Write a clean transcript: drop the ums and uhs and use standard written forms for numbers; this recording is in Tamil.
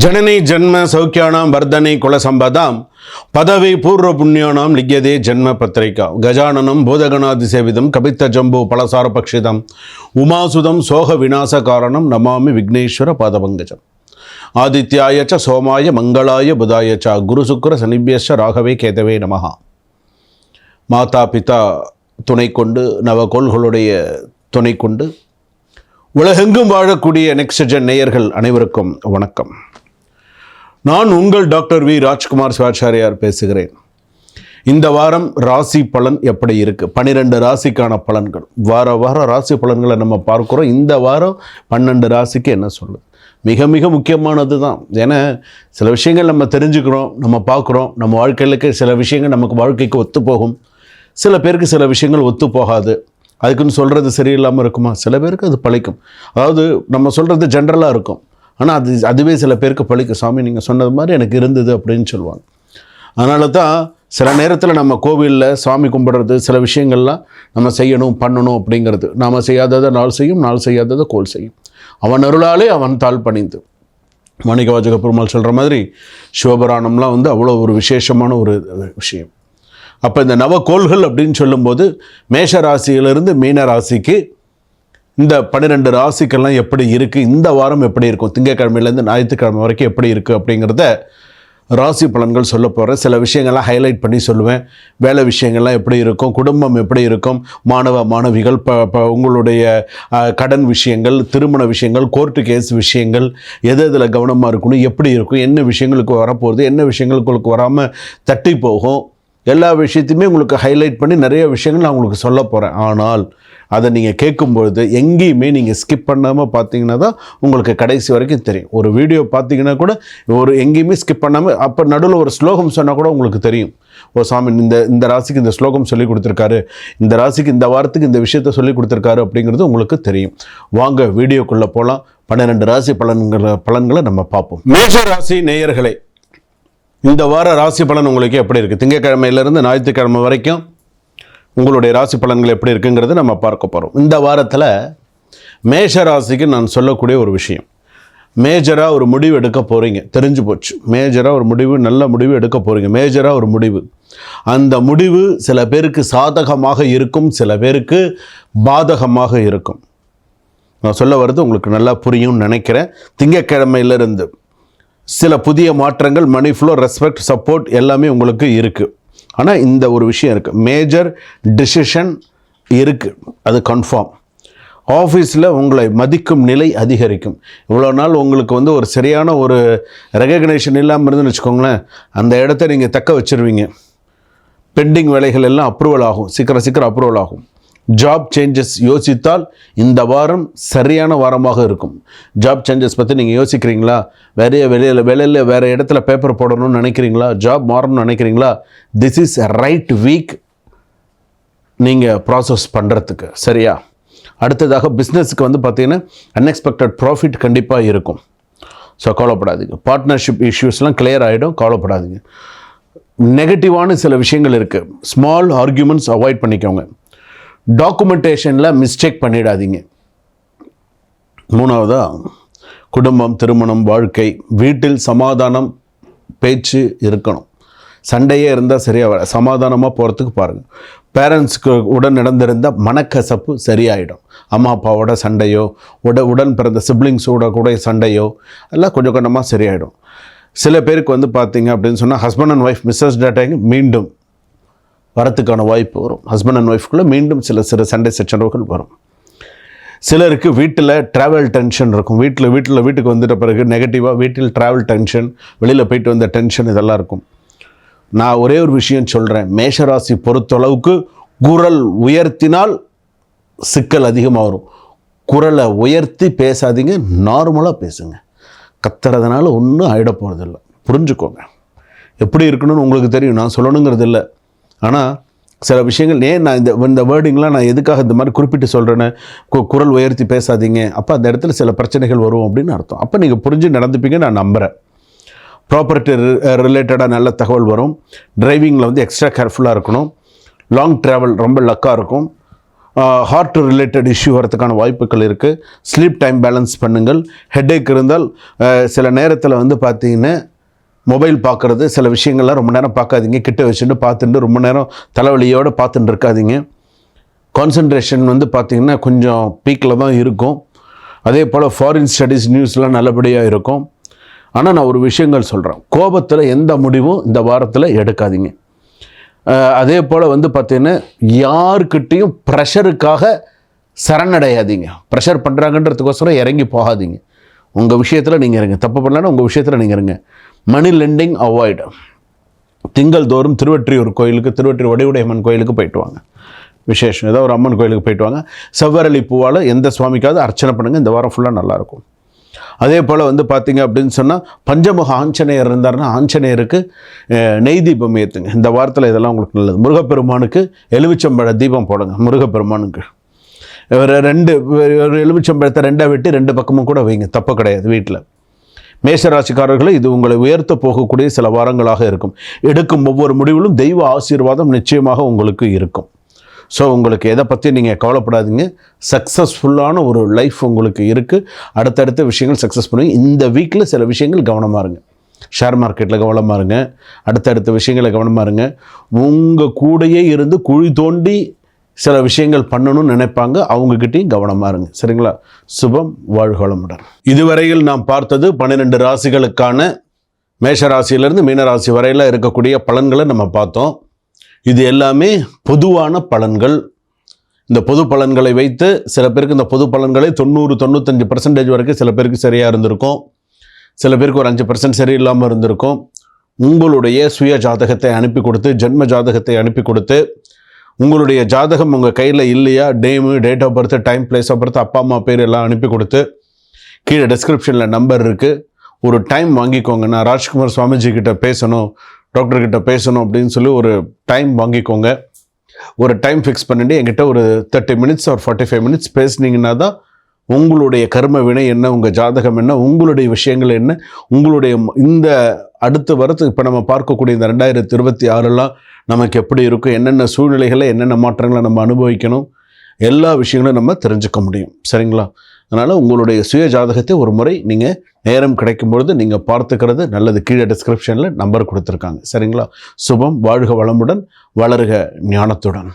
जननी जन्म सौख्याणां वर्धने कुलसंपदां पदवी पूर्व पुण्यानां लिख्यते जन्म पत्रिका गजाननं बोधगणादिसेवितं कपित्तजम्बो फलसारपक्षितम् उमासुतं सोह विनाशकारणं नमामि विघ्नेश्वर पादपङ्कजम् आदित्याय च सोमाय मंगलाय बुधाय च गुरुशुक्र शनिभ्यश्च राघवे केतवे नमः माता पिता துணை கொண்டு நவகோள்களுடைய துணை கொண்டு உலகெங்கும் வாழக்கூடிய நெக்ஸ்ட் ஜென் நேயர்கள் அனைவருக்கும் வணக்கம். நான் உங்கள் டாக்டர் வி ராஜ்குமார் சிவாச்சாரியார் பேசுகிறேன். இந்த வாரம் ராசி பலன் எப்படி இருக்குது? 12 ராசிக்கான பலன்கள். வார ராசி பலன்களை நம்ம பார்க்குறோம். இந்த வாரம் 12 ராசிக்கு என்ன சொல்லுது? மிக மிக முக்கியமானது தான். ஏன்னா சில விஷயங்கள் நம்ம தெரிஞ்சுக்கிறோம், நம்ம பார்க்குறோம். நம்ம வாழ்க்கையிலுக்கு சில விஷயங்கள் நமக்கு வாழ்க்கைக்கு ஒத்து போகும், சில பேருக்கு சில விஷயங்கள் ஒத்து போகாது. அதுக்குன்னு சொல்கிறது சரியில்லாமல் இருக்குமா? சில பேருக்கு அது பழிக்கும். அதாவது நம்ம சொல்கிறது ஜென்ரலாக இருக்கும், ஆனால் அதுவே சில பேருக்கு பழிக்கும். சாமி நீங்கள் சொன்னது மாதிரி எனக்கு இருந்தது அப்படின்னு சொல்லுவாங்க. அதனால தான் சில நேரத்தில் நம்ம கோவிலில் சாமி கும்பிட்றது, சில விஷயங்கள்லாம் நம்ம செய்யணும் பண்ணணும் அப்படிங்கிறது. நாம் செய்யாததை நாள் செய்யும், நாள் செய்யாததை கோல் செய்யும். அவன் அருளாலே அவன் தாழ் பணிந்து. மாணிக்கவாசக பெருமாள் சொல்கிற மாதிரி சிவபுராணம்லாம் அவ்வளோ ஒரு விசேஷமான ஒரு விஷயம். அப்போ இந்த நவகோள்கள் அப்படின்னு சொல்லும்போது மேஷ ராசியிலிருந்து மீன ராசிக்கு இந்த 12 ராசிக்கெல்லாம் எப்படி இருக்குது, இந்த வாரம் எப்படி இருக்கும், திங்கட்கிழமையிலேருந்து ஞாயிற்றுக்கிழமை வரைக்கும் எப்படி இருக்குது அப்படிங்கிறத ராசி பலன்கள் சொல்ல போகிறேன். சில விஷயங்கள்லாம் ஹைலைட் பண்ணி சொல்லுவேன். வேலை விஷயங்கள்லாம் எப்படி இருக்கும், குடும்பம் எப்படி இருக்கும், மாணவிகள் உங்களுடைய கடன் விஷயங்கள், திருமண விஷயங்கள், கோர்ட்டு கேஸ் விஷயங்கள், எதில் கவனமாக இருக்கணும், எப்படி இருக்கும், என்ன விஷயங்களுக்கு வரப்போகுது, என்ன விஷயங்களுக்கு வராமல் தட்டி போகும், எல்லா விஷயத்தையுமே உங்களுக்கு ஹைலைட் பண்ணி நிறைய விஷயங்கள் நான் உங்களுக்கு சொல்ல போகிறேன். ஆனால் அதை நீங்கள் கேட்கும்பொழுது எங்கேயுமே நீங்கள் ஸ்கிப் பண்ணாமல் பார்த்தீங்கன்னா தான் உங்களுக்கு கடைசி வரைக்கும் தெரியும். ஒரு வீடியோ பார்த்தீங்கன்னா கூட எங்கேயுமே ஸ்கிப் பண்ணாமல் அப்போ நடுவில் ஒரு ஸ்லோகம் சொன்னால் கூட உங்களுக்கு தெரியும். ஓ சாமி இந்த ராசிக்கு இந்த ஸ்லோகம் சொல்லி கொடுத்துருக்காரு, இந்த ராசிக்கு இந்த வாரத்துக்கு இந்த விஷயத்த சொல்லி கொடுத்துருக்காரு அப்படிங்கிறது உங்களுக்கு தெரியும். வாங்க வீடியோக்குள்ளே போகலாம். 12 ராசி பலன்களை நம்ம பார்ப்போம். மேஷ ராசி நேயர்களே, இந்த வார ராசி பலன் உங்களுக்கு எப்படி இருக்குது? திங்கட்கிழமையிலேருந்து ஞாயிற்றுக்கிழமை வரைக்கும் உங்களுடைய ராசி பலன்கள் எப்படி இருக்குங்கிறது நம்ம பார்க்க போகிறோம். இந்த வாரத்தில் மேஷ ராசிக்கு நான் சொல்லக்கூடிய ஒரு விஷயம், மேஜராக ஒரு முடிவு எடுக்க போகிறீங்க. தெரிஞ்சு போச்சு, மேஜராக ஒரு முடிவு, நல்ல முடிவு எடுக்க போகிறீங்க. மேஜராக ஒரு முடிவு. அந்த முடிவு சில பேருக்கு சாதகமாக இருக்கும், சில பேருக்கு பாதகமாக இருக்கும். நான் சொல்ல வர்றது உங்களுக்கு நல்லா புரியும்னு நினைக்கிறேன். திங்கட்கிழமையிலிருந்து சில புதிய மாற்றங்கள், மணி ஃப்ளோ, ரெஸ்பெக்ட், சப்போர்ட் எல்லாமே உங்களுக்கு இருக்குது. ஆனால் இந்த ஒரு விஷயம் இருக்குது, மேஜர் டிசிஷன் இருக்குது, அது கன்ஃபார்ம். ஆஃபீஸில் உங்களை மதிக்கும் நிலை அதிகரிக்கும். இவ்வளோ நாள் உங்களுக்கு ஒரு சரியான ஒரு ரெகக்னேஷன் இல்லாமல் இருந்துன்னு வச்சுக்கோங்களேன், அந்த இடத்த நீங்கள் தக்க வச்சுருவீங்க. பெண்டிங் வேலைகள் எல்லாம் அப்ரூவல் ஆகும், சீக்கிரம் அப்ரூவல் ஆகும். ஜாப் சேஞ்சஸ் யோசித்தால் இந்த வாரம் சரியான வாரமாக இருக்கும். ஜாப் சேஞ்சஸ் பற்றி நீங்கள் யோசிக்கிறீங்களா? வெளியில் வேறு இடத்துல பேப்பர் போடணும்னு நினைக்கிறீங்களா? ஜாப் மாறணும்னு நினைக்கிறீங்களா? திஸ் இஸ் ரைட் வீக் நீங்கள் ப்ராசஸ் பண்ணுறதுக்கு. சரியா? அடுத்ததாக பிஸ்னஸுக்கு பார்த்தீங்கன்னா அன்எக்ஸ்பெக்டட் ப்ராஃபிட் கண்டிப்பாக இருக்கும். ஸோ கவலைப்படாதீங்க. பார்ட்னர்ஷிப் இஷ்யூஸ்லாம் கிளியர் ஆகிடும், கவலைப்படாதீங்க. நெகட்டிவான சில விஷயங்கள் இருக்குது, ஸ்மால் ஆர்கியூமெண்ட்ஸ் அவாய்ட் பண்ணிக்கோங்க. டாக்குமெண்டேஷனில் மிஸ்டேக் பண்ணிடாதீங்க. 3வதா குடும்பம், திருமணம், வாழ்க்கை, வீட்டில் சமாதானம், பேச்சு இருக்கணும். சண்டையே இருந்தால் சரியாக சமாதானமாக போகிறதுக்கு பாருங்கள். பேரண்ட்ஸ்க்கு உடன் நடந்திருந்த மனக்கசப்பு சரியாயிடும். அம்மா அப்பாவோட சண்டையோ, உடன் பிறந்த சிப்ளிங்ஸோட கூட சண்டையோ எல்லாம் கொஞ்சம் கொஞ்சமாக சரியாயிடும். சில பேருக்கு பார்த்தீங்க அப்படின்னு சொன்னால் ஹஸ்பண்ட் அண்ட் ஒய்ஃப் மிஸ்ஸஸ் டேட்டாங்க மீண்டும் வரத்துக்கான வாய்ப்பு வரும். ஹஸ்பண்ட் அண்ட் ஒய்ஃப்குள்ளே மீண்டும் சில சண்டை சச்சரவுகள் வரும். சிலருக்கு வீட்டில் ட்ராவல் டென்ஷன் இருக்கும். வீட்டுக்கு வந்துட்ட பிறகு நெகட்டிவாக வீட்டில் ட்ராவல் டென்ஷன், வெளியில் போயிட்டு வந்த டென்ஷன் இதெல்லாம் இருக்கும். நான் ஒரே ஒரு விஷயம் சொல்கிறேன், மேஷராசி பொறுத்தளவுக்கு குரல் உயர்த்தினால் சிக்கல் அதிகமாக வரும். குரலை உயர்த்தி பேசாதீங்க, நார்மலாக பேசுங்க. கத்துறதுனால ஒன்றும் ஆகிட போகிறதில்ல, புரிஞ்சுக்கோங்க. எப்படி இருக்கணும்னு உங்களுக்கு தெரியும், நான் சொல்லணுங்கிறது இல்லை. ஆனால் சில விஷயங்கள் நான் இந்த வேர்டிங்லாம் நான் எதுக்காக இந்த மாதிரி குறிப்பிட்டு சொல்கிறேன்னு, குரல் உயர்த்தி பேசாதீங்க, அப்போ அந்த இடத்துல சில பிரச்சனைகள் வரும் அப்படின்னு அர்த்தம். அப்போ நீங்கள் புரிஞ்சு நடந்துப்பீங்க நான் நம்புகிறேன். ப்ராப்பர்ட்டி ரிலேட்டடாக நல்ல தகவல் வரும். டிரைவிங்கில் எக்ஸ்ட்ரா கேர்ஃபுல்லாக இருக்கணும். லாங் ட்ராவல் ரொம்ப லக்காக இருக்கும். ஹார்ட் ரிலேட்டட் இஷ்யூ வரதுக்கான வாய்ப்புகள் இருக்குது. ஸ்லீப் டைம் பேலன்ஸ் பண்ணுங்கள். ஹெட்டேக் இருந்தால் சில நேரத்தில் வந்து பார்த்திங்கன்னா மொபைல் பார்க்குறது, சில விஷயங்கள்லாம் ரொம்ப நேரம் பார்க்காதீங்க. கிட்ட வச்சுட்டு பார்த்துட்டு ரொம்ப நேரம் தலைவலியோடு பார்த்துட்டு இருக்காதீங்க. கான்சன்ட்ரேஷன் வந்து பார்த்திங்கன்னா கொஞ்சம் பீக்கில் தான் இருக்கும். அதே போல் ஃபாரின் ஸ்டடீஸ் நியூஸ்லாம் நல்லபடியாக இருக்கும். ஆனால் நான் ஒரு விஷயங்கள் சொல்கிறேன், கோபத்தில் எந்த முடிவும் இந்த வாரத்தில் எடுக்காதீங்க. அதே போல் வந்து பார்த்திங்கன்னா யாருக்கிட்டேயும் ப்ரெஷருக்காக சரணடையாதீங்க. ப்ரெஷர் பண்ணுறாங்கன்றதுக்கோசரம் இறங்கி போகாதீங்க. உங்கள் விஷயத்தில் நீங்கள் இருங்க. தப்பு பண்ணலன்னா உங்கள் விஷயத்தில் நீங்கள் இருங்க. மணி லெண்டிங் அவாய்டு. திங்கள் தோறும் திருவொற்றியூர் கோயிலுக்கு, திருவொற்றியூர் வடிவுடையம்மன் கோயிலுக்கு போயிட்டு வாங்க. விசேஷம் ஏதோ ஒரு அம்மன் கோயிலுக்கு போயிட்டு வாங்க. செவ்வரளி பூவால் எந்த சுவாமிக்காவது அர்ச்சனை பண்ணுங்கள். இந்த வாரம் ஃபுல்லாக நல்லாயிருக்கும். அதே போல் வந்து பார்த்திங்க அப்படின்னு சொன்னால் பஞ்சமுக ஆஞ்சநேயர் இருந்தார்னா ஆஞ்சநேயருக்கு நெய் தீபம் ஏற்றுங்க. இந்த வாரத்தில் இதெல்லாம் உங்களுக்கு நல்லது. முருகப்பெருமானுக்கு எலுமிச்சம்பழ தீபம் போடுங்க. முருகப்பெருமானுக்கு ஒரு எலுமிச்சம்பழத்தை 2 வெட்டி 2 பக்கமும் கூட வைங்க, தப்பு கிடையாது. வீட்டில் மேஷராசிக்காரர்களை இது உங்களை உயர்த்த போகக்கூடிய சில வாரங்களாக இருக்கும். எடுக்கும் ஒவ்வொரு முடிவிலும் தெய்வ ஆசீர்வாதம் நிச்சயமாக உங்களுக்கு இருக்கும். ஸோ உங்களுக்கு எதை பற்றி நீங்கள் கவலைப்படாதீங்க. சக்ஸஸ்ஃபுல்லான ஒரு லைஃப் உங்களுக்கு இருக்குது. அடுத்தடுத்த விஷயங்கள் சக்ஸஸ் பண்ணுவீங்க. இந்த வீக்கில் சில விஷயங்கள் கவனமாக இருங்க. ஷேர் மார்க்கெட்டில் கவனமாக இருங்க. அடுத்தடுத்த விஷயங்களை கவனமாக இருங்க. உங்கள் கூடையே இருந்து குழி தோண்டி சில விஷயங்கள் பண்ணணும்னு நினைப்பாங்க, அவங்கக்கிட்டையும் கவனமாக இருங்க. சரிங்களா? சுபம், வாழ்க வளமுடன். இதுவரையில் நாம் பார்த்தது 12 ராசிகளுக்கான மேஷராசியிலிருந்து மீனராசி வரையில் இருக்கக்கூடிய பலன்களை நம்ம பார்த்தோம். இது எல்லாமே பொதுவான பலன்கள். இந்த பொது பலன்களை வைத்து சில பேருக்கு இந்த பொது பலன்களை 90-95% வரைக்கும் சில பேருக்கு சரியாக இருந்திருக்கும். சில பேருக்கு ஒரு 5% சரியில்லாமல் இருந்திருக்கும். உங்களுடைய சுய ஜாதகத்தை அனுப்பி கொடுத்து, ஜென்ம ஜாதகத்தை அனுப்பி கொடுத்து, உங்களுடைய ஜாதகம் உங்கள் கையில் இல்லையா, name, date of birth, time, place of birth, அப்பா அம்மா பேர் எல்லாம் அனுப்பி கொடுத்து, கீழே டிஸ்கிரிப்ஷனில் நம்பர் இருக்குது, ஒரு டைம் வாங்கிக்கோங்க. நான் ராஜ்குமார் சுவாமிஜி கிட்ட பேசணும், டாக்டர்கிட்ட பேசணும் அப்படின்னு சொல்லி ஒரு டைம் வாங்கிக்கோங்க. ஒரு டைம் ஃபிக்ஸ் பண்ணிட்டு என்கிட்ட ஒரு 30 மினிட்ஸ் ஒரு 45 மினிட்ஸ் பேசுனீங்கன்னா தான் உங்களுடைய கர்ம வினை என்ன, உங்கள் ஜாதகம் என்ன, உங்களுடைய விஷயங்கள் என்ன, உங்களுடைய இந்த அடுத்து வரத்து இப்போ நம்ம பார்க்கக்கூடிய இந்த 2026 நமக்கு எப்படி இருக்கும், என்னென்ன சூழ்நிலைகளை, என்னென்ன மாற்றங்களை நம்ம அனுபவிக்கணும், எல்லா விஷயங்களும் நம்ம தெரிஞ்சுக்க முடியும். சரிங்களா? அதனால் உங்களுடைய சுய ஜாதகத்தை ஒரு முறை நீங்கள் நேரம் கிடைக்கும்பொழுது நீங்கள் பார்த்துக்கிறது நல்லது. கீழே டிஸ்கிரிப்ஷனில் நம்பர் கொடுத்துருக்காங்க. சரிங்களா? சுபம், வாழ்க வளமுடன், வளருக ஞானத்துடன்.